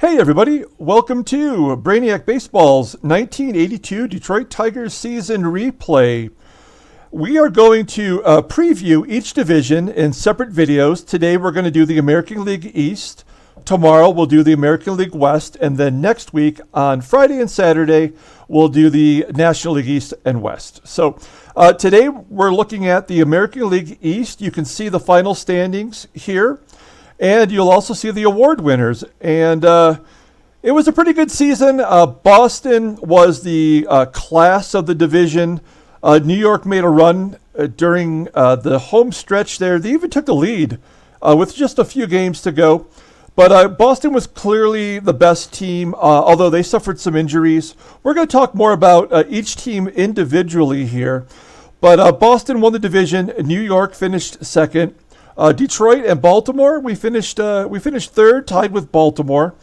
Hey everybody, welcome to Brainiac Baseball's 1982 Detroit Tigers season replay. We are going to preview each division in separate videos. Today we're going to do the American League East. Tomorrow we'll do the American League West. And then next week on Friday and Saturday we'll do the National League East and West. So today we're looking at the American League East. You can see the final standings here. And you'll also see the award winners. And it was a pretty good season. Boston was the class of the division. New York made a run during the home stretch there. They even took the lead with just a few games to go. But Boston was clearly the best team, although they suffered some injuries. We're going to talk more about each team individually here. But Boston won the division. New York finished second. Detroit and Baltimore, we finished third, tied with Baltimore.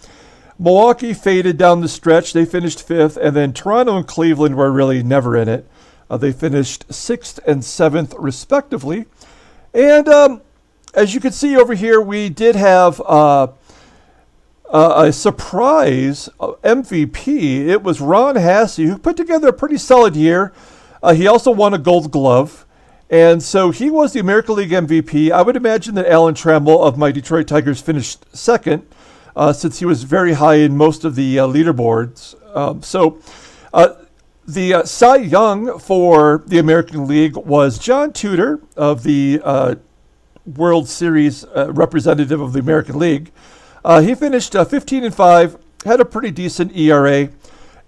Milwaukee faded down the stretch. They finished fifth. And then Toronto and Cleveland were really never in it. They finished sixth and seventh, respectively. And as you can see over here, we did have a surprise MVP. It was Ron Hassey, who put together a pretty solid year. He also won a Gold Glove. And so he was the American League MVP. I would imagine that Alan Trammell of my Detroit Tigers finished second, since he was very high in most of the leaderboards. The Cy Young for the American League was John Tudor of the World Series representative of the American League. He finished 15-5, had a pretty decent ERA.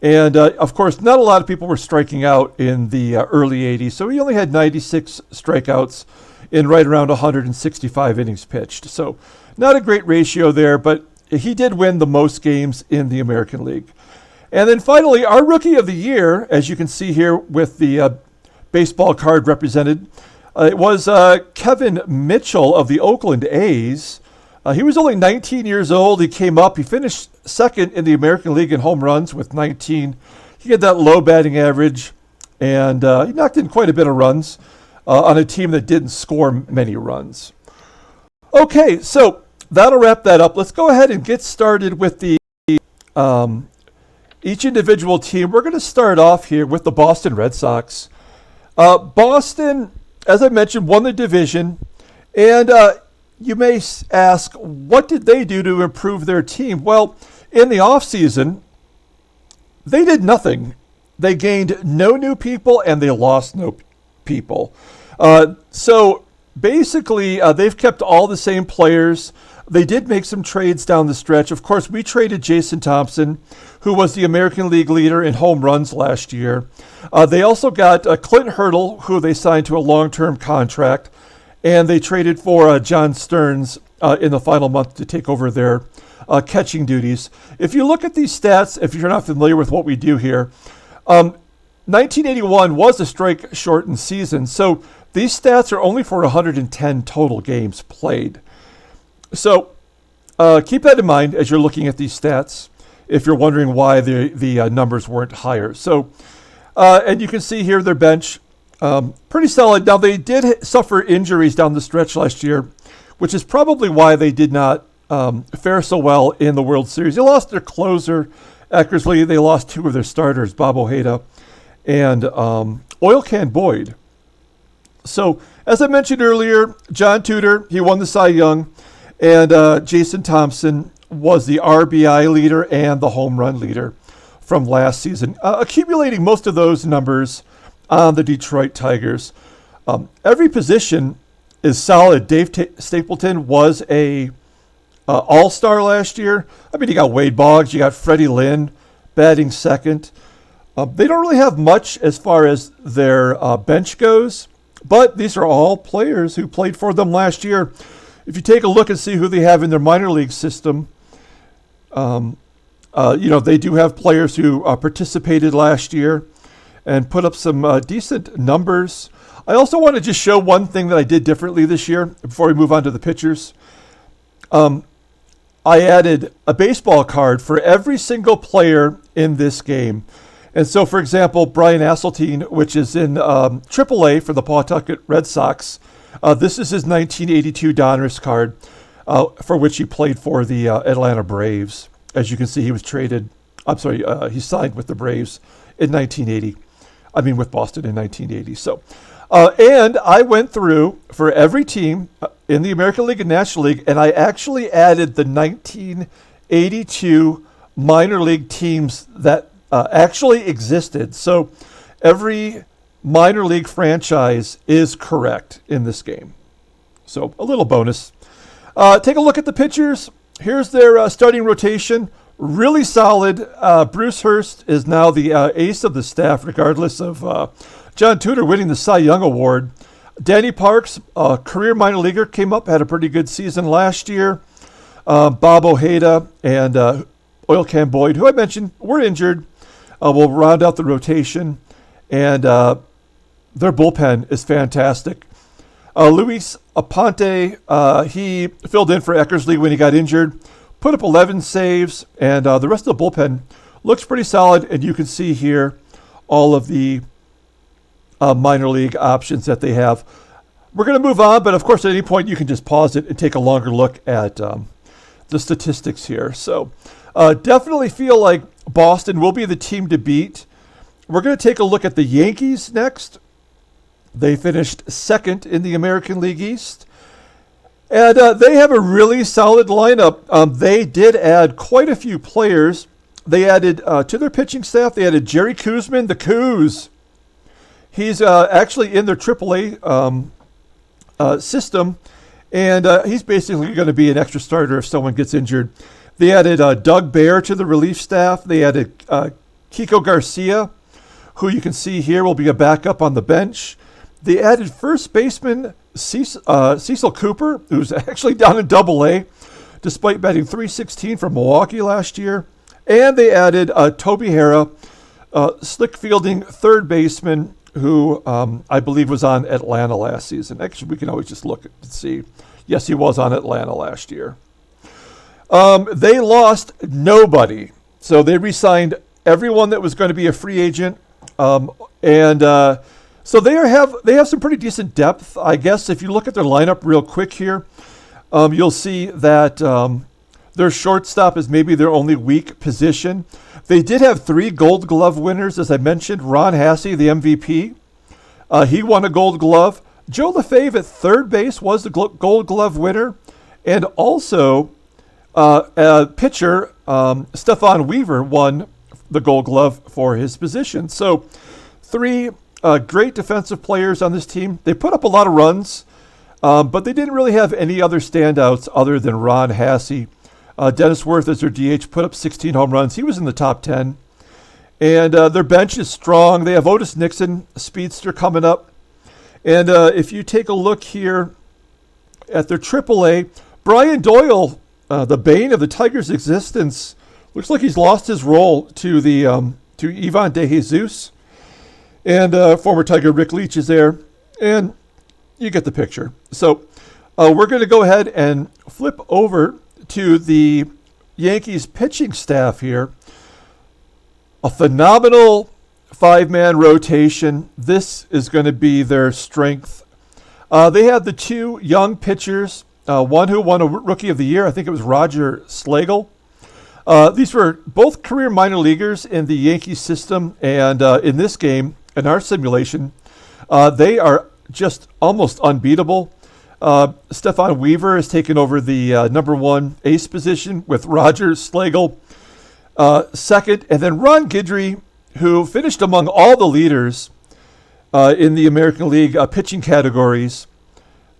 And, of course, not a lot of people were striking out in the early 80s, so he only had 96 strikeouts in right around 165 innings pitched. So not a great ratio there, but he did win the most games in the American League. And then finally, our Rookie of the Year, as you can see here with the baseball card represented, it was Kevin Mitchell of the Oakland A's. He was only 19 years old. He came up. He finished second in the American League in home runs with 19. He had that low batting average, and he knocked in quite a bit of runs on a team that didn't score many runs. Okay, so that'll wrap that up. Let's go ahead and get started with the each individual team. We're going to start off here with the Boston Red Sox. Boston, as I mentioned, won the division, and you may ask, what did they do to improve their team? Well, in the offseason, they did nothing. They gained no new people, and they lost no people. So basically, they've kept all the same players. They did make some trades down the stretch. Of course, we traded Jason Thompson, who was the American League leader in home runs last year. They also got Clint Hurdle, who they signed to a long-term contract. And they traded for John Stearns in the final month to take over their catching duties. If you look at these stats, if you're not familiar with what we do here, 1981 was a strike-shortened season, so these stats are only for 110 total games played. So keep that in mind as you're looking at these stats, if you're wondering why the numbers weren't higher. So, and you can see here their bench. Pretty solid. Now, they did suffer injuries down the stretch last year, which is probably why they did not fare so well in the World Series. They lost their closer, Eckersley. They lost two of their starters, Bob Ojeda and Oil Can Boyd. So, as I mentioned earlier, John Tudor, he won the Cy Young, and Jason Thompson was the RBI leader and the home run leader from last season, accumulating most of those numbers on the Detroit Tigers. Every position is solid. Dave Stapleton was a all-star last year. I mean, you got Wade Boggs, you got Freddie Lynn batting second. They don't really have much as far as their bench goes, but these are all players who played for them last year. If you take a look and see who they have in their minor league system, they do have players who participated last year and put up some decent numbers. I also want to just show one thing that I did differently this year before we move on to the pitchers. I added a baseball card for every single player in this game. And so, for example, Brian Asseltine, which is in AAA for the Pawtucket Red Sox, this is his 1982 Donruss card, for which he played for the Atlanta Braves. As you can see, he was traded. He signed with the Braves in 1980. With Boston in 1980. So, and I went through for every team in the American League and National League, and I actually added the 1982 minor league teams that actually existed. So every minor league franchise is correct in this game. So a little bonus. Take a look at the pitchers. Here's their starting rotation. Really solid. Bruce Hurst is now the ace of the staff, regardless of John Tudor winning the Cy Young Award. Danny Parks, career minor leaguer, came up, had a pretty good season last year. Bob Ojeda and Oil Can Boyd, who I mentioned, were injured, will round out the rotation. And their bullpen is fantastic. Luis Aponte, he filled in for Eckersley when he got injured, put up 11 saves, and the rest of the bullpen looks pretty solid. And you can see here all of the minor league options that they have. We're going to move on, but of course, at any point, you can just pause it and take a longer look at the statistics here. So definitely feel like Boston will be the team to beat. We're going to take a look at the Yankees next. They finished second in the American League East. And they have a really solid lineup. They did add quite a few players. They added to their pitching staff, they added Jerry Koosman, the Coos. He's actually in their AAA system, and he's basically going to be an extra starter if someone gets injured. They added Doug Bear to the relief staff. They added Kiko Garcia, who you can see here will be a backup on the bench. They added first baseman Cecil Cooper, who's actually down in AA, despite batting .316 for Milwaukee last year. And they added Toby Harrah, slick fielding third baseman, who I believe was on Atlanta last season. Actually, we can always just look and see. Yes, he was on Atlanta last year. They lost nobody. So they re-signed everyone that was going to be a free agent. So they have some pretty decent depth, I guess. If you look at their lineup real quick here, you'll see that their shortstop is maybe their only weak position. They did have 3 Gold Glove winners, as I mentioned. Ron Hasse, the MVP, he won a Gold Glove. Joe LaFave at third base was the Gold Glove winner, and also pitcher Stephon Weaver won the Gold Glove for his position. So 3 great defensive players on this team. They put up a lot of runs, but they didn't really have any other standouts other than Ron Hasse. Dennis Worth, as their DH, put up 16 home runs. He was in the top 10. And their bench is strong. They have Otis Nixon, a speedster, coming up. And if you take a look here at their AAA, Brian Doyle, the bane of the Tigers' existence, looks like he's lost his role to Ivan De Jesus. And former Tiger Rick Leach is there. And you get the picture. So we're going to go ahead and flip over to the Yankees pitching staff here. A phenomenal 5-man rotation. This is going to be their strength. They have the 2 young pitchers, one who won a Rookie of the Year. I think it was Roger Slagle. These were both career minor leaguers in the Yankees system, and in this game, in our simulation, they are just almost unbeatable. Stephon Weaver has taken over the number 1 ace position with Roger Slagle second, and then Ron Guidry, who finished among all the leaders in the American League pitching categories,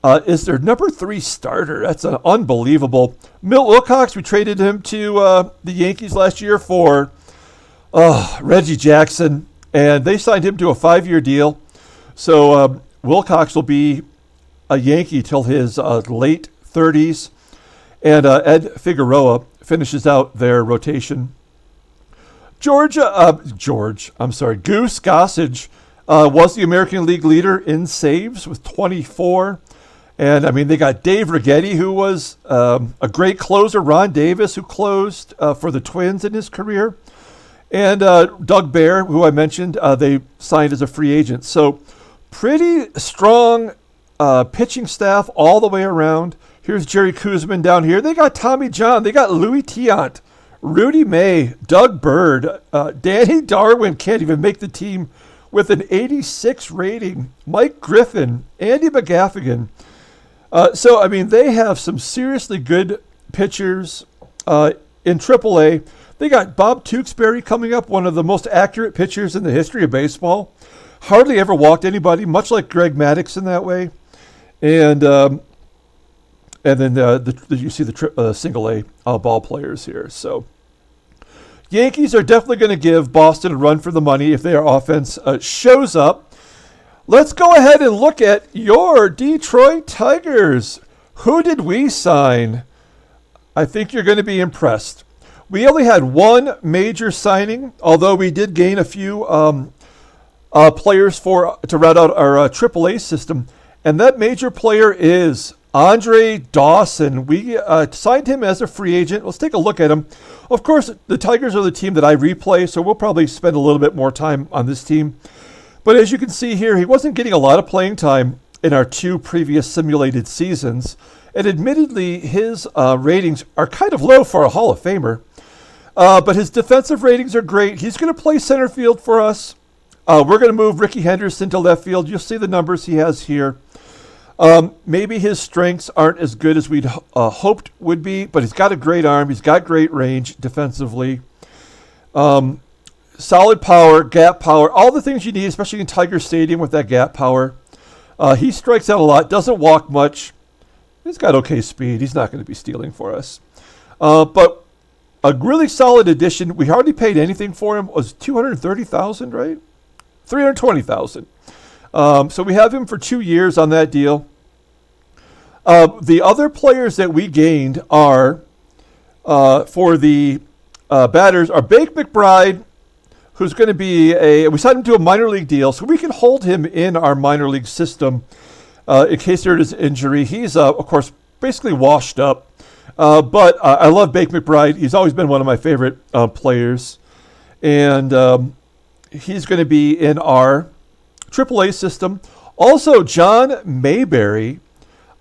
is their number 3 starter. That's unbelievable. Milt Wilcox, we traded him to the Yankees last year for Reggie Jackson, and they signed him to a 5-year deal. So Wilcox will be a Yankee till his late 30s. And Ed Figueroa finishes out their rotation. Goose Gossage was the American League leader in saves with 24. And, they got Dave Righetti, who was a great closer. Ron Davis, who closed for the Twins in his career. And Doug Bear, who I mentioned, they signed as a free agent. So pretty strong pitching staff all the way around. Here's Jerry Koosman down here. They got Tommy John. They got Louis Tiant Rudy May, Doug Bird, Danny Darwin can't even make the team with an 86 rating. Mike Griffin, Andy McGaffigan. So, I mean, they have some seriously good pitchers in AAA. They got Bob Tewksbury coming up, one of the most accurate pitchers in the history of baseball. Hardly ever walked anybody, much like Greg Maddux in that way. And then you see the single A ball players here. So Yankees are definitely going to give Boston a run for the money if their offense shows up. Let's go ahead and look at your Detroit Tigers. Who did we sign? I think you're going to be impressed. We only had one major signing, although we did gain a few players to round out our AAA system. And that major player is Andre Dawson. We signed him as a free agent. Let's take a look at him. Of course, the Tigers are the team that I replay, so we'll probably spend a little bit more time on this team. But as you can see here, he wasn't getting a lot of playing time in our two previous simulated seasons. And admittedly, his ratings are kind of low for a Hall of Famer. But his defensive ratings are great. He's going to play center field for us. We're going to move Ricky Henderson to left field. You'll see the numbers he has here. Maybe his strengths aren't as good as we'd hoped would be, but he's got a great arm. He's got great range defensively. Solid power, gap power, all the things you need, especially in Tiger Stadium with that gap power. He strikes out a lot, doesn't walk much. He's got okay speed. He's not going to be stealing for us. But a really solid addition. We hardly paid anything for him. It was $230,000, right? $320,000. So we have him for 2 years on that deal. The other players that we gained are for the batters are Bake McBride, who's going to be we signed him to a minor league deal, so we can hold him in our minor league system in case there is injury. He's, of course, basically washed up. But I love Bake McBride. He's always been one of my favorite players. And he's going to be in our AAA system. Also, John Mayberry,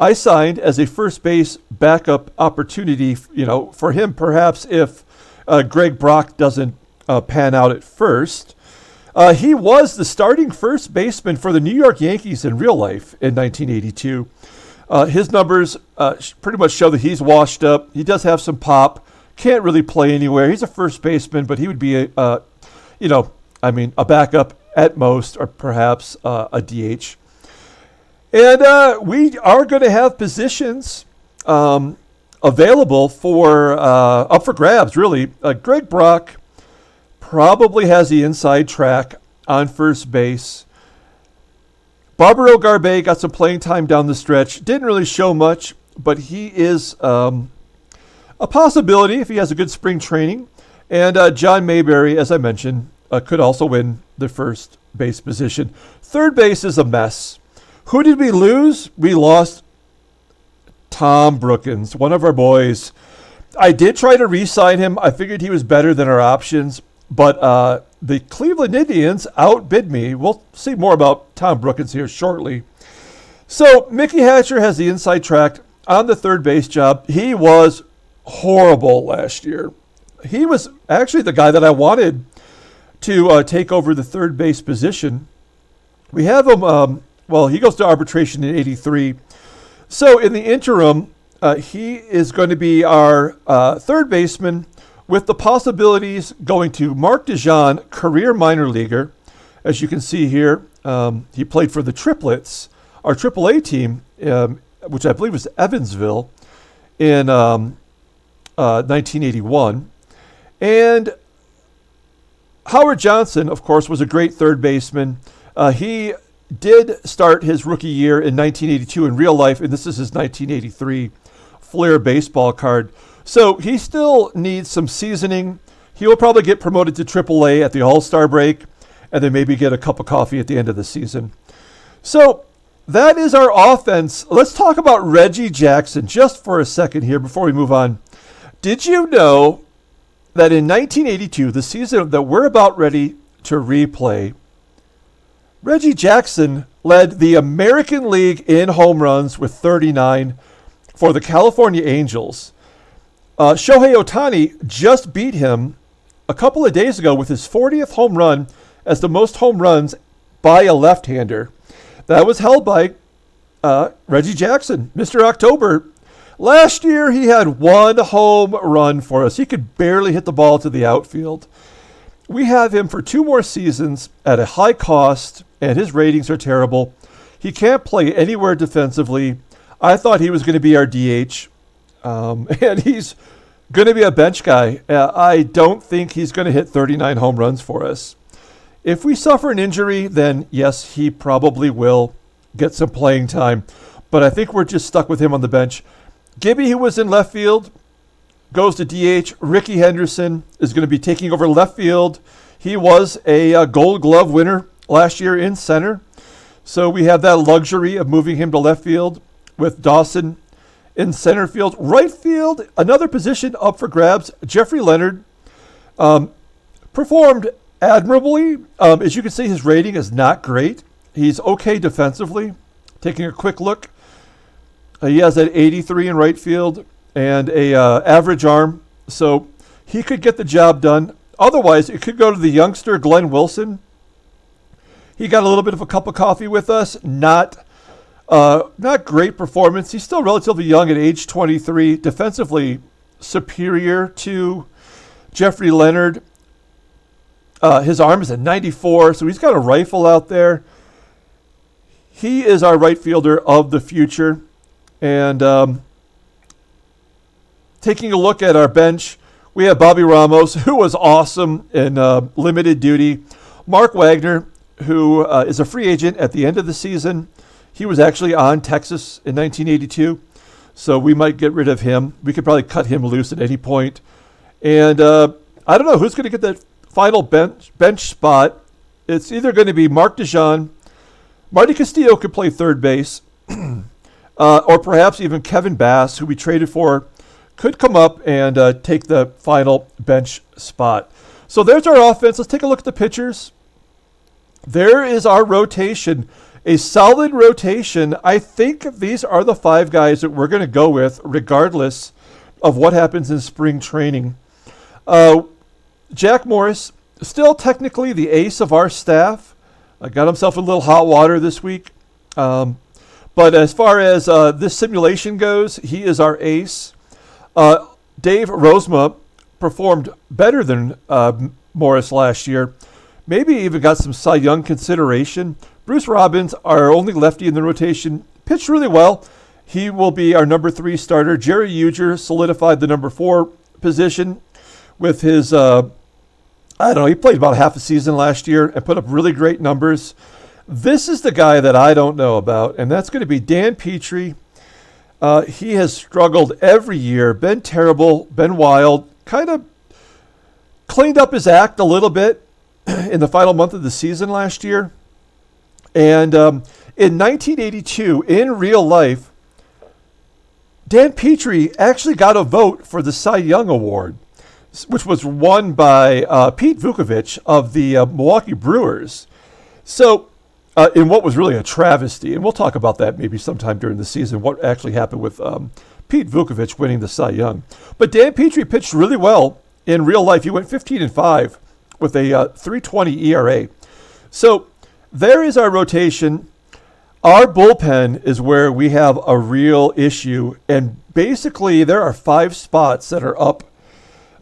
I signed as a first base backup opportunity, for him perhaps if Greg Brock doesn't pan out at first. He was the starting first baseman for the New York Yankees in real life in 1982. His numbers pretty much show that he's washed up. He does have some pop. Can't really play anywhere. He's a first baseman, but he would be a backup at most, or perhaps a DH. And we are going to have positions available for up for grabs, really. Greg Brock probably has the inside track on first base. Barbaro Garbe got some playing time down the stretch. Didn't really show much, but he is a possibility if he has a good spring training. And John Mayberry, as I mentioned, could also win the first base position. Third base is a mess. Who did we lose? We lost Tom Brookins, one of our boys. I did try to re-sign him. I figured he was better than our options, but the Cleveland Indians outbid me. We'll see more about Tom Brookins here shortly. So Mickey Hatcher has the inside track on the third base job. He was horrible last year. He was actually the guy that I wanted to take over the third base position. We have him, he goes to arbitration in 83. So in the interim, he is going to be our third baseman, with the possibilities going to Mark DeJean, career minor leaguer. As you can see here, he played for the Triplets, our AAA team, which I believe was Evansville, in 1981. And Howard Johnson, of course, was a great third baseman. He did start his rookie year in 1982 in real life, and this is his 1983 Flair baseball card. So he still needs some seasoning. He will probably get promoted to AAA at the All-Star break, and then maybe get a cup of coffee at the end of the season. So that is our offense. Let's talk about Reggie Jackson just for a second here before we move on. Did you know that in 1982, the season that we're about ready to replay, Reggie Jackson led the American League in home runs with 39 for the California Angels. Shohei Ohtani just beat him a couple of days ago with his 40th home run as the most home runs by a left-hander. That was held by Reggie Jackson, Mr. October. Last year, he had one home run for us. He could barely hit the ball to the outfield. We have him for 2 more seasons at a high cost, and his ratings are terrible. He can't play anywhere defensively. I thought he was going to be our DH, and he's going to be a bench guy. I don't think he's going to hit 39 home runs for us. If we suffer an injury, then yes, he probably will get some playing time. But I think we're just stuck with him on the bench. Gibby, who was in left field, goes to DH. Ricky Henderson is going to be taking over left field. He was a Gold Glove winner last year in center. So we have that luxury of moving him to left field with Dawson in center field. Right field, another position up for grabs. Jeffrey Leonard performed admirably. As you can see, his rating is not great. He's okay defensively. Taking a quick look, he has an 83 in right field and a average arm, so he could get the job done. Otherwise, it could go to the youngster Glenn Wilson. He got a little bit of a cup of coffee with us. Not great performance. He's still relatively young at age 23. Defensively superior to Jeffrey Leonard. His arm is at 94, so he's got a rifle out there. He is our right fielder of the future. And taking a look at our bench, we have Bobby Ramos, who was awesome in limited duty. Mark Wagner, who is a free agent at the end of the season. He was actually on Texas in 1982, so we might get rid of him. We could probably cut him loose at any point. And I don't know who's going to get that final bench spot. It's either going to be Mark DeJean, Marty Castillo could play third base, or perhaps even Kevin Bass, who we traded for, could come up and take the final bench spot. So there's our offense. Let's take a look at the pitchers. There is our rotation, a solid rotation. I think these are the 5 guys that we're going to go with, regardless of what happens in spring training. Jack Morris, still technically the ace of our staff. Got himself a little hot water this week. But as far as this simulation goes, he is our ace. Dave Rozema performed better than Morris last year. Maybe even got some Cy Young consideration. Bruce Robbins, our only lefty in the rotation, pitched really well. He will be our number 3 starter. Jerry Uger solidified the number 4 position with his, he played about half a season last year and put up really great numbers. This is the guy that I don't know about, and that's going to be Dan Petrie. He has struggled every year, been terrible, been wild, kind of cleaned up his act a little bit in the final month of the season last year. And in 1982, in real life, Dan Petrie actually got a vote for the Cy Young Award, which was won by Pete Vukovich of the Milwaukee Brewers. So in what was really a travesty, and we'll talk about that maybe sometime during the season, what actually happened with Pete Vukovich winning the Cy Young. But Dan Petrie pitched really well in real life. He went 15-5 with a 3.20 ERA. So there is our rotation. Our bullpen is where we have a real issue, and basically there are 5 spots that are up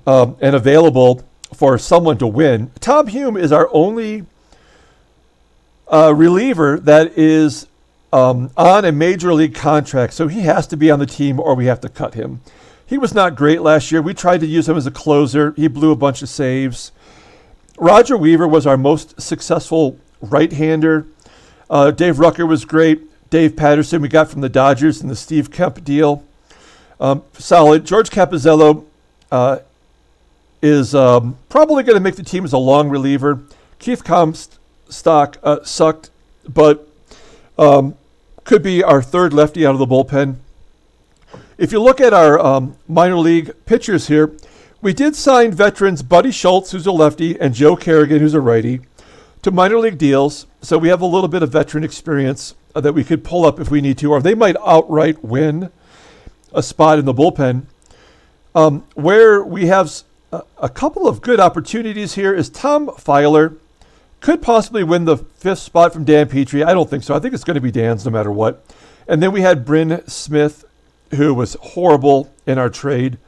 and available for someone to win. Tom Hume is our only reliever that is on a major league contract, so he has to be on the team or we have to cut him. He was not great last year. We tried to use him as a closer. He blew a bunch of saves. Roger Weaver was our most successful right-hander. Dave Rucker was great. Dave Patterson we got from the Dodgers in the Steve Kemp deal. Solid. George Capizzello is probably going to make the team as a long reliever. Keith Comstock sucked, but could be our 3rd lefty out of the bullpen. If you look at our minor league pitchers here, we did sign veterans Buddy Schultz, who's a lefty, and Joe Kerrigan, who's a righty, to minor league deals. So we have a little bit of veteran experience that we could pull up if we need to, or they might outright win a spot in the bullpen. Where we have a couple of good opportunities here is Tom Filer could possibly win the 5th spot from Dan Petrie. I don't think so. I think it's going to be Dan's no matter what. And then we had Bryn Smith, who was horrible in our trade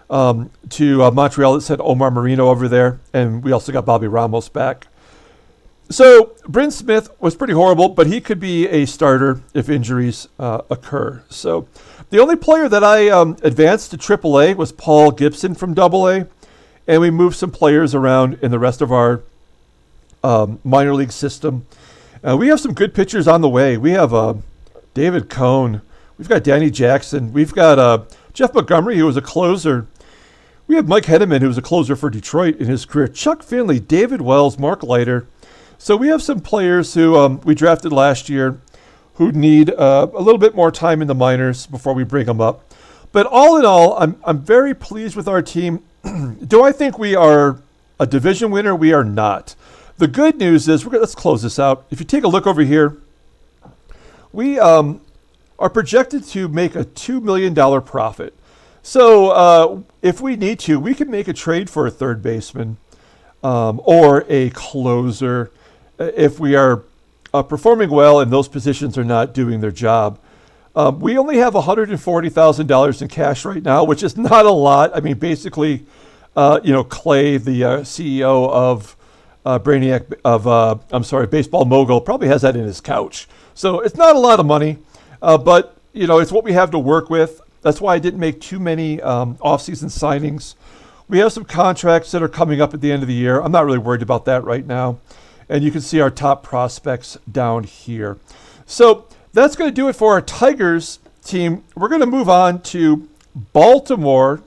to Montreal that sent Omar Marino over there. And we also got Bobby Ramos back. So Bryn Smith was pretty horrible, but he could be a starter if injuries occur. So the only player that I advanced to AAA was Paul Gibson from AA. And we moved some players around in the rest of our minor league system. We have some good pitchers on the way. We have David Cohn. We've got Danny Jackson. We've got Jeff Montgomery, who was a closer. We have Mike Henneman, who was a closer for Detroit in his career. Chuck Finley, David Wells, Mark Leiter. So we have some players who we drafted last year who need a little bit more time in the minors before we bring them up. But all in all, I'm very pleased with our team. Do I think we are a division winner? We are not. The good news is, let's close this out. If you take a look over here, we are projected to make a $2 million profit. So if we need to, we can make a trade for a third baseman or a closer if we are performing well and those positions are not doing their job. We only have $140,000 in cash right now, which is not a lot. I mean, basically, Clay, the CEO of Baseball Mogul, probably has that in his couch. So it's not a lot of money, but it's what we have to work with. That's why I didn't make too many off-season signings. We have some contracts that are coming up at the end of the year. I'm not really worried about that right now. And you can see our top prospects down here. So that's going to do it for our Tigers team. We're going to move on to Baltimore.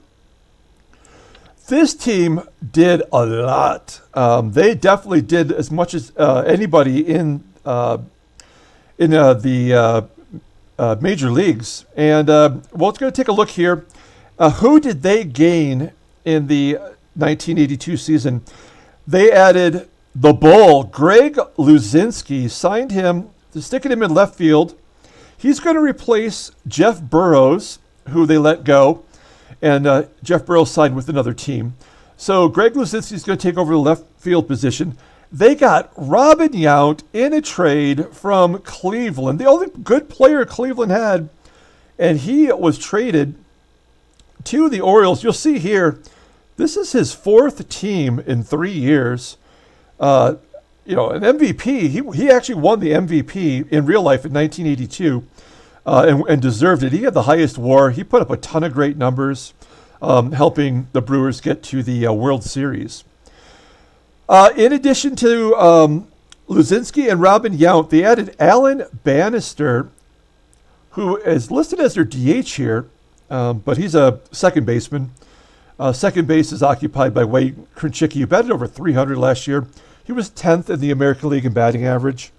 This team did a lot. They definitely did as much as anybody in the major leagues. And let's go take a look here. Who did they gain in the 1982 season? They added the Bull, Greg Luzinski, signed him, sticking him in left field. He's going to replace Jeff Burrows, who they let go. And Jeff Burrows signed with another team. So Greg Luzinski is going to take over the left field position. They got Robin Yount in a trade from Cleveland, the only good player Cleveland had. And he was traded to the Orioles. You'll see here, this is his 4th team in 3 years. An MVP. He actually won the MVP in real life in 1982 and deserved it. He had the highest WAR. He put up a ton of great numbers, helping the Brewers get to the World Series. In addition to Luzinski and Robin Yount, they added Alan Bannister, who is listed as their DH here, but he's a second baseman. Second base is occupied by Wade Krynchicki, who batted over 300 last year. He was 10th in the American League in batting average.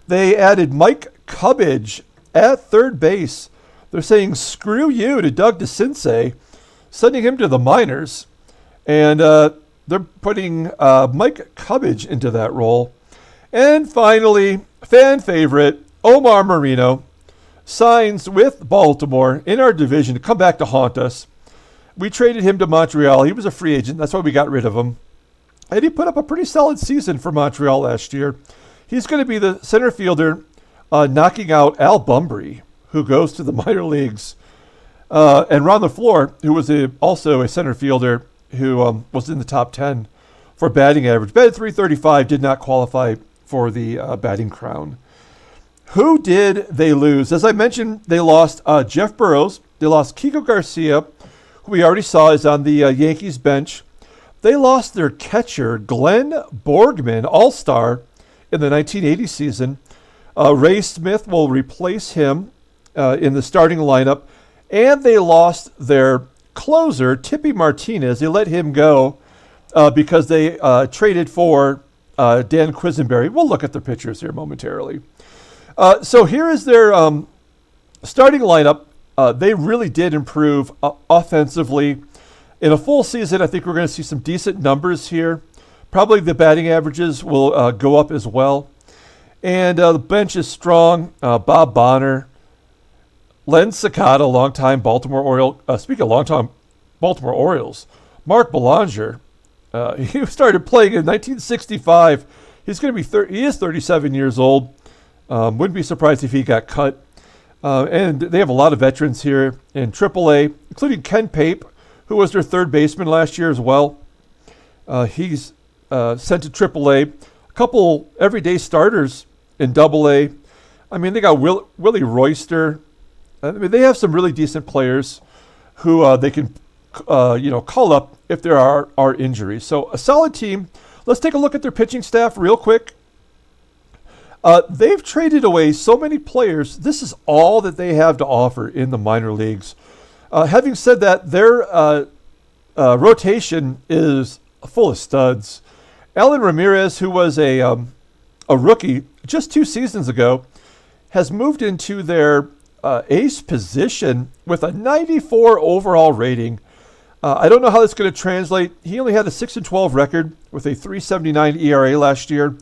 They added Mike Cubbage at third base. They're saying screw you to Doug DeCinces, sending him to the minors. And they're putting Mike Cubbage into that role. And finally, fan favorite, Omar Marino, signs with Baltimore in our division to come back to haunt us. We traded him to Montreal. He was a free agent. That's why we got rid of him. And he put up a pretty solid season for Montreal last year. He's going to be the center fielder, knocking out Al Bumbry, who goes to the minor leagues. And Ron LaFleur, who was also a center fielder who was in the top 10 for batting average. Batted .335, did not qualify for the batting crown. Who did they lose? As I mentioned, they lost Jeff Burrows. They lost Kiko Garcia, who we already saw is on the Yankees bench. They lost their catcher, Glenn Borgman, all-star in the 1980 season. Ray Smith will replace him in the starting lineup. And they lost their closer, Tippy Martinez. They let him go because they traded for Dan Quisenberry. We'll look at the pictures here momentarily. So here is their starting lineup. They really did improve offensively. In a full season, I think we're going to see some decent numbers here. Probably the batting averages will go up as well. And the bench is strong. Bob Bonner, Len Sakata, longtime Baltimore Oriole. Speaking of longtime Baltimore Orioles. Mark Belanger, he started playing in 1965. He's going to be he is 37 years old. Wouldn't be surprised if he got cut. And they have a lot of veterans here in AAA, including Ken Pape, who was their third baseman last year as well. He's sent to AAA. A couple everyday starters in AA. I mean, they got Willie Royster. I mean, they have some really decent players who they can, call up if there are injuries. So a solid team. Let's take a look at their pitching staff real quick. They've traded away so many players. This is all that they have to offer in the minor leagues. Having said that, their rotation is full of studs. Alan Ramirez, who was a rookie just 2 seasons ago, has moved into their ace position with a 94 overall rating. I don't know how that's going to translate. He only had a 6-12 record with a 3.79 ERA last year.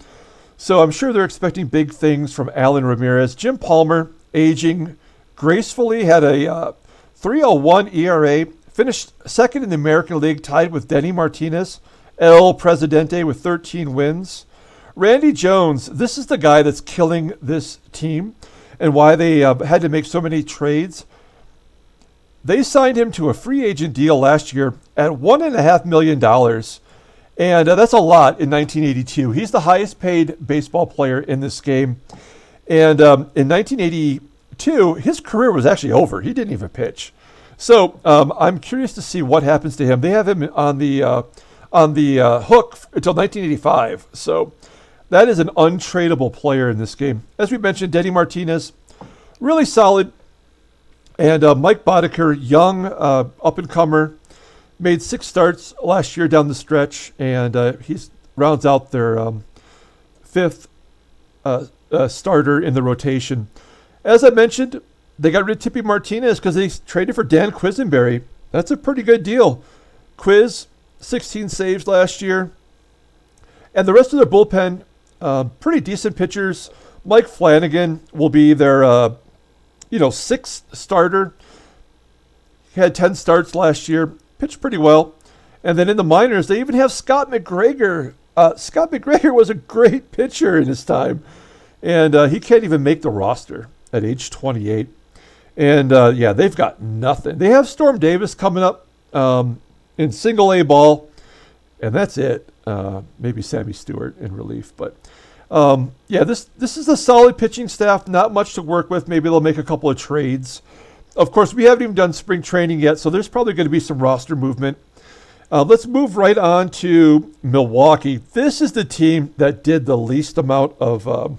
So I'm sure they're expecting big things from Alan Ramirez. Jim Palmer, aging gracefully, had a 3.01 ERA, finished second in the American League, tied with Denny Martinez, El Presidente with 13 wins. Randy Jones, this is the guy that's killing this team and why they had to make so many trades. They signed him to a free agent deal last year at $1.5 million. And that's a lot in 1982. He's the highest paid baseball player in this game. And in 1982, his career was actually over. He didn't even pitch. So I'm curious to see what happens to him. They have him on the hook until 1985. So that is an untradeable player in this game. As we mentioned, Denny Martinez, really solid. And Mike Boddicker, young up-and-comer, made 6 starts last year down the stretch, and he rounds out their 5th starter in the rotation. As I mentioned, they got rid of Tippy Martinez because they traded for Dan Quisenberry. That's a pretty good deal. Quiz, 16 saves last year. And the rest of their bullpen, pretty decent pitchers. Mike Flanagan will be their 6th starter. He had 10 starts last year. Pitched pretty well. And then in the minors, they even have Scott McGregor. Scott McGregor was a great pitcher in his time. And he can't even make the roster at age 28. And, they've got nothing. They have Storm Davis coming up in single-A ball. And that's it. Maybe Sammy Stewart in relief. But, this is a solid pitching staff. Not much to work with. Maybe they'll make a couple of trades. Of course, we haven't even done spring training yet, so there's probably going to be some roster movement. Let's move right on to Milwaukee. This is the team that did the least amount of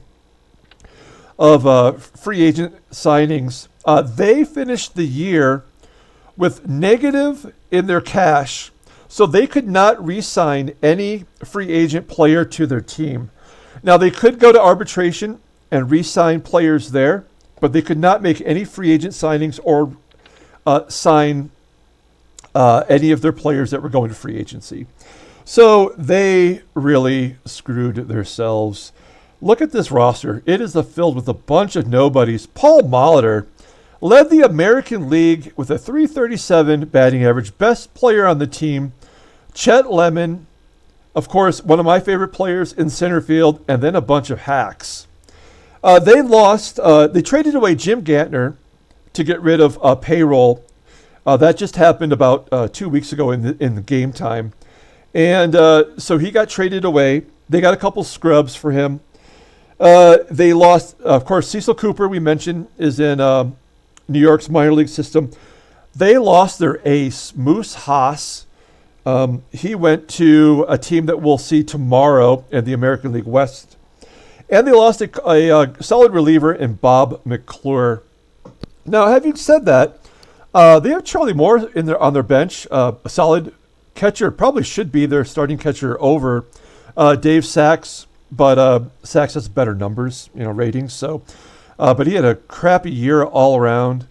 free agent signings. They finished the year with negative in their cash, so they could not re-sign any free agent player to their team. Now, they could go to arbitration and re-sign players there, but they could not make any free agent signings or sign any of their players that were going to free agency. So they really screwed themselves. Look at this roster. It is filled with a bunch of nobodies. Paul Molitor led the American League with a .337 batting average, best player on the team. Chet Lemon, of course, one of my favorite players in center field, and then a bunch of hacks. They traded away Jim Gantner to get rid of payroll. That just happened about 2 weeks ago in the game time. And so he got traded away. They got a couple scrubs for him. They lost, of course, Cecil Cooper, we mentioned, is in New York's minor league system. They lost their ace, Moose Haas. He went to a team that we'll see tomorrow in the American League West. And they lost a solid reliever in Bob McClure. Now, having said that, they have Charlie Moore on their bench, a solid catcher. Probably should be their starting catcher over Dave Sachs, but Sachs has better numbers, ratings. So, but he had a crappy year all around.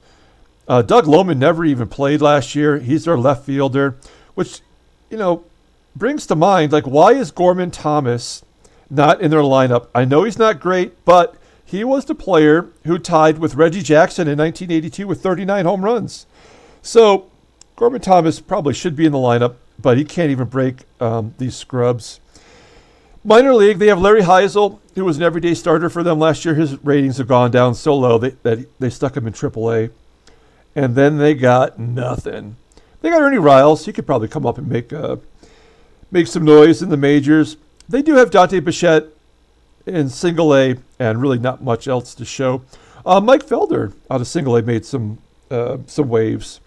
Doug Lohman never even played last year. He's their left fielder, which brings to mind, why is Gorman Thomas not in their lineup? I know he's not great, but he was the player who tied with Reggie Jackson in 1982 with 39 home runs. So Corbin Thomas probably should be in the lineup, but he can't even break these scrubs. Minor league, they have Larry Heisel, who was an everyday starter for them last year. His ratings have gone down so low that they stuck him in AAA. And then they got nothing. They got Ernie Riles. He could probably come up and make some noise in the majors. They do have Dante Bichette in single A, and really not much else to show. Mike Felder out of single A made some waves,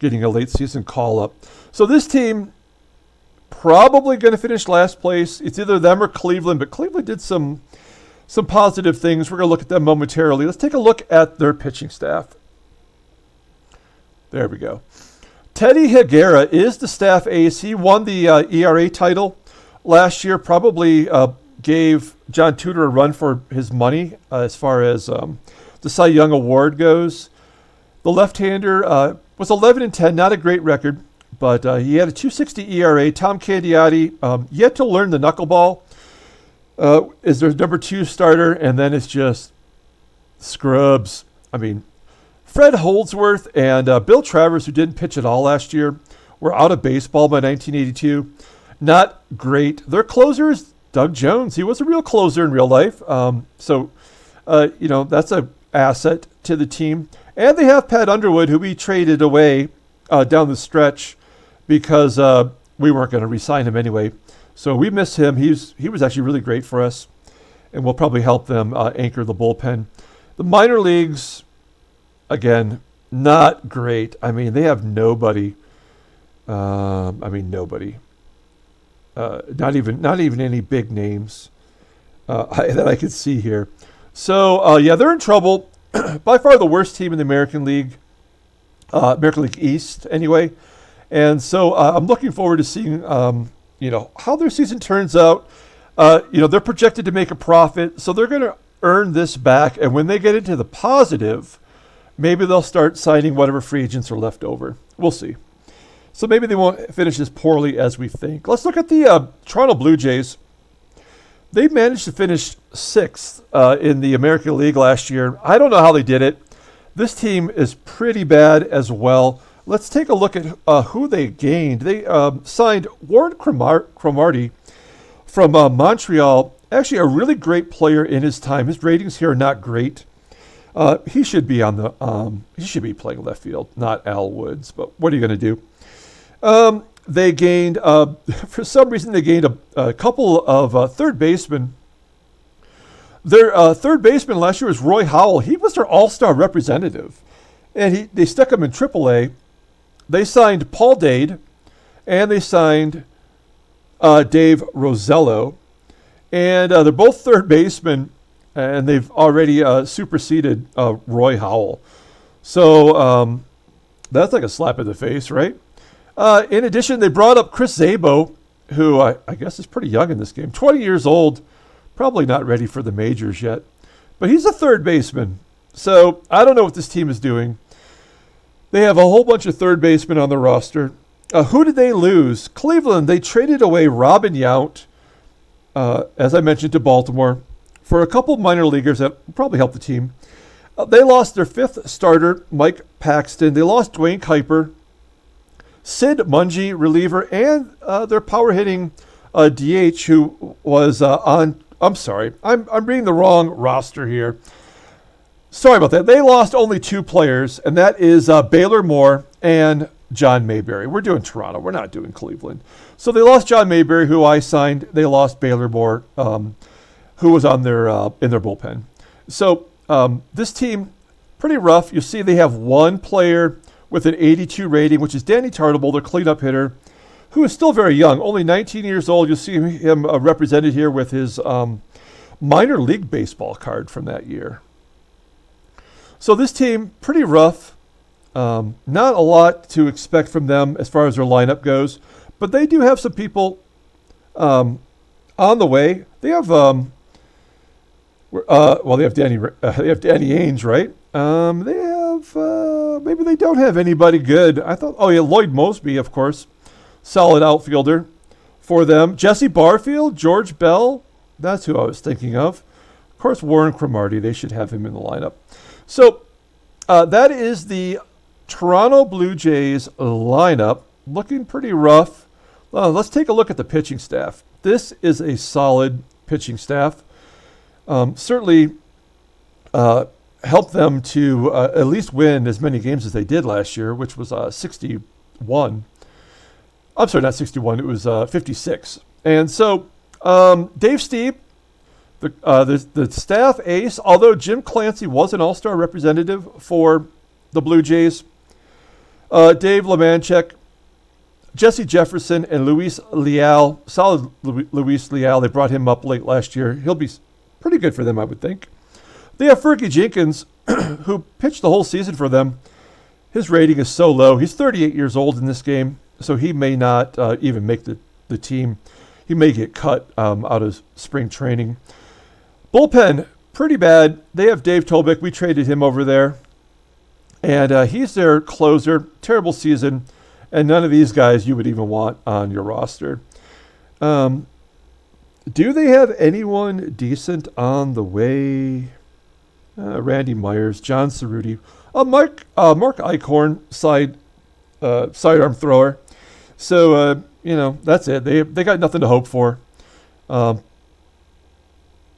getting a late season call up. So this team probably going to finish last place. It's either them or Cleveland, but Cleveland did some positive things. We're going to look at them momentarily. Let's take a look at their pitching staff. There we go. Teddy Higuera is the staff ace. He won the ERA title last year, probably gave John Tudor a run for his money as far as the Cy Young Award goes. The left-hander was 11-10, not a great record, but he had a 2.60 ERA. Tom Candiotti, yet to learn the knuckleball, is their number 2 starter, and then it's just scrubs. I mean, Fred Holdsworth and Bill Travers, who didn't pitch at all last year, were out of baseball by 1982. Not great. Their closer is Doug Jones. He was a real closer in real life. So that's an asset to the team. And they have Pat Underwood, who we traded away down the stretch because we weren't going to re-sign him anyway. So we miss him. He was actually really great for us, and we'll probably help them anchor the bullpen. The minor leagues, again, not great. I mean, they have nobody. Nobody. Not even any big names that I could see here. So, they're in trouble. By far the worst team in the American League East, anyway. And so I'm looking forward to seeing, how their season turns out. They're projected to make a profit, so they're going to earn this back. And when they get into the positive, maybe they'll start signing whatever free agents are left over. We'll see. So maybe they won't finish as poorly as we think. Let's look at the Toronto Blue Jays. They managed to finish 6th in the American League last year. I don't know how they did it. This team is pretty bad as well. Let's take a look at who they gained. They signed Warren Cromartie from Montreal. Actually, a really great player in his time. His ratings here are not great. He should be playing left field, not Al Woods. But what are you going to do? They gained, for some reason, a couple of third basemen. Their third baseman last year was Roy Howell. He was their all-star representative, and they stuck him in AAA. They signed Paul Dade, and they signed Dave Rosello, and they're both third basemen, and they've already superseded Roy Howell. So that's like a slap in the face, right? In addition, they brought up Chris Szabo, who I guess is pretty young in this game, 20 years old, probably not ready for the majors yet. But he's a third baseman. So I don't know what this team is doing. They have a whole bunch of third basemen on the roster. Who did they lose? Cleveland, they traded away Robin Yount, as I mentioned, to Baltimore, for a couple minor leaguers that will probably help the team. They lost their 5th starter, Mike Paxton. They lost Dwayne Kuiper, Sid Mungie, reliever, and their power-hitting DH, who was on... I'm sorry. I'm reading the wrong roster here. Sorry about that. They lost only 2 players, and that is Baylor Moore and John Mayberry. We're doing Toronto. We're not doing Cleveland. So they lost John Mayberry, who I signed. They lost Baylor Moore, who was on their in their bullpen. So this team, pretty rough. You see they have one player with an 82 rating, which is Danny Tartable, their cleanup hitter, who is still very young, only 19 years old. You'll see him represented here with his minor league baseball card from that year. So this team, pretty rough. Not a lot to expect from them as far as their lineup goes, but they do have some people on the way. They have they have Danny Ainge, right? They have maybe they don't have anybody good. I thought, Lloyd Mosby, of course, solid outfielder for them. Jesse Barfield, George Bell, that's who I was thinking of. Of course, Warren Cromartie, they should have him in the lineup. So that is the Toronto Blue Jays lineup looking pretty rough. Let's take a look at the pitching staff. This is a solid pitching staff. Certainly helped them to at least win as many games as they did last year, which was 61. I'm sorry, not 61. It was 56. And so Dave Stieb, the staff ace, although Jim Clancy was an all-star representative for the Blue Jays, Dave Lemanchek, Jesse Jefferson, and Luis Leal, solid Luis Leal. They brought him up late last year. He'll be pretty good for them, I would think. They have Fergie Jenkins, who pitched the whole season for them. His rating is so low. He's 38 years old in this game, so he may not even make the team. He may get cut out of spring training. Bullpen, pretty bad. They have Dave Tobik. We traded him over there. And he's their closer. Terrible season. And none of these guys you would even want on your roster. Do they have anyone decent on the way? Randy Myers, John Cerruti, Mark Eichhorn, sidearm thrower. So that's it. They got nothing to hope for.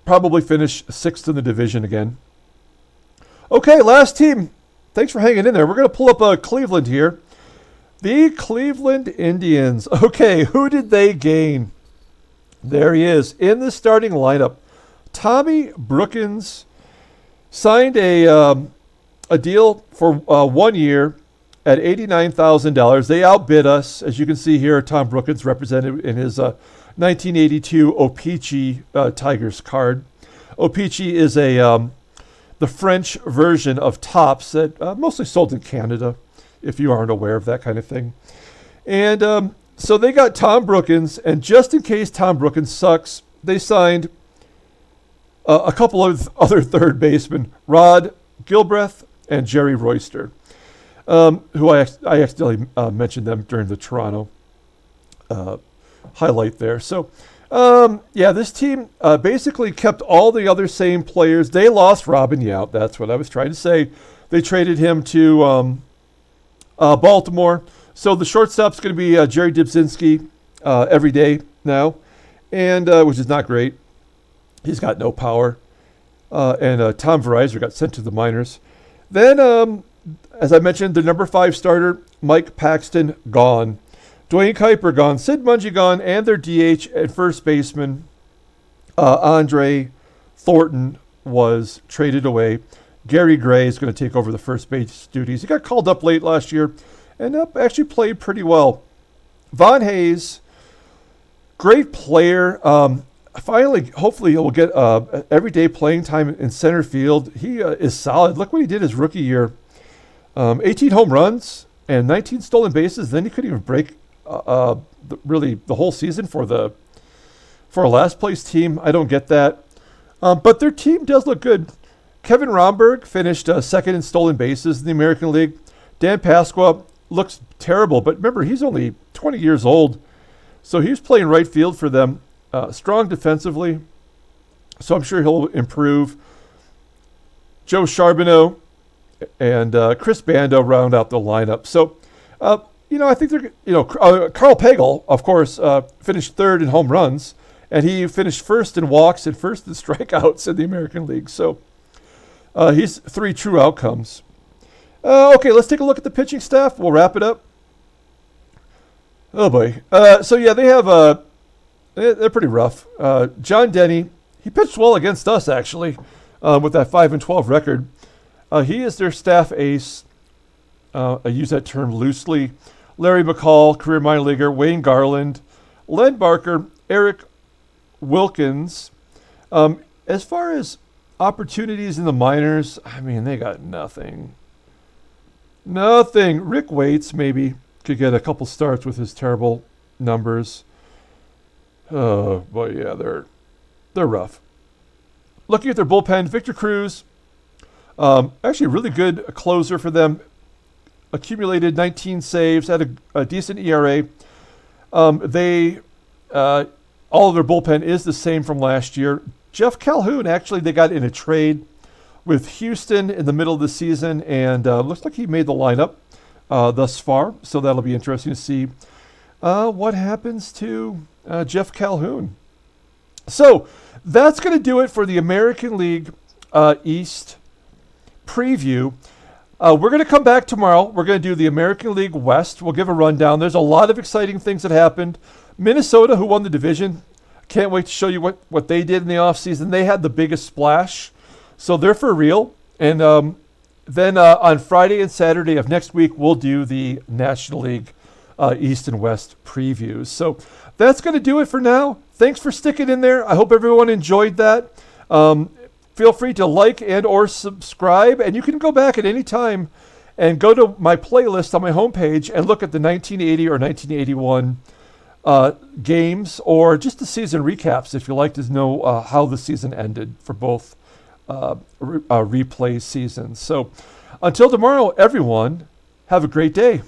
Probably finish 6th in the division again. Okay, last team. Thanks for hanging in there. We're going to pull up Cleveland here. The Cleveland Indians. Okay, who did they gain? There he is in the starting lineup. Tommy Brookins signed a deal for 1 year at $89,000. They outbid us. As you can see here, Tom Brookins represented in his 1982 O-Pee-Chee Tigers card. O-Pee-Chee is the French version of Topps that mostly sold in Canada, if you aren't aware of that kind of thing. And so they got Tom Brookins, and just in case Tom Brookins sucks, they signed a couple of other third basemen, Rod Gilbreth and Jerry Royster, who I accidentally mentioned them during the Toronto highlight there. So, this team basically kept all the other same players. They lost Robin Yount. That's what I was trying to say. They traded him to Baltimore. So the shortstop's going to be Jerry Dybzinski every day now, and which is not great. He's got no power. And Tom Verizor got sent to the minors. Then, as I mentioned, the number 5 starter, Mike Paxton, gone. Dwayne Kuiper gone. Sid Mungie gone. And their DH and first baseman, Andre Thornton, was traded away. Gary Gray is going to take over the first base duties. He got called up late last year and actually played pretty well. Von Hayes, great player. Finally, hopefully, he'll get everyday playing time in center field. He is solid. Look what he did his rookie year. 18 home runs and 19 stolen bases. Then he couldn't even break really the whole season for a last place team. I don't get that. But their team does look good. Kevin Romberg finished second in stolen bases in the American League. Dan Pasqua looks terrible, but remember, he's only 20 years old. So he's playing right field for them. Strong defensively, so I'm sure he'll improve. Joe Charbonneau and Chris Bando round out the lineup. So, I think they're, Carl Pagel, of course, finished third in home runs, and he finished first in walks and first in strikeouts in the American League. So, he's 3 true outcomes. Okay, let's take a look at the pitching staff. We'll wrap it up. Oh boy. They have they're pretty rough. John Denny, he pitched well against us, actually, with that 5-12 record. He is their staff ace. I use that term loosely. Larry McCall, career minor leaguer. Wayne Garland, Len Barker, Eric Wilkins. As far as opportunities in the minors, I mean, they got nothing. Nothing. Rick Waits maybe could get a couple starts with his terrible numbers. Oh, boy, yeah, they're rough. Looking at their bullpen, Victor Cruz, actually a really good closer for them. Accumulated 19 saves, had a decent ERA. All of their bullpen is the same from last year. Jeff Calhoun, actually, they got in a trade with Houston in the middle of the season, and looks like he made the lineup. thus far. So that'll be interesting to see what happens to Jeff Calhoun. So that's going to do it for the American League East preview. We're going to come back tomorrow. We're going to do the American League West. We'll give a rundown. There's a lot of exciting things that happened. Minnesota, who won the division, can't wait to show you what they did in the offseason. They had the biggest splash. So they're for real. And then on Friday and Saturday of next week, we'll do the National League East and West previews. So that's going to do it for now. Thanks for sticking in there. I hope everyone enjoyed that. Feel free to like and or subscribe. And you can go back at any time and go to my playlist on my homepage and look at the 1980 or 1981 games, or just the season recaps if you like to know how the season ended for both replay seasons. So until tomorrow, everyone, have a great day.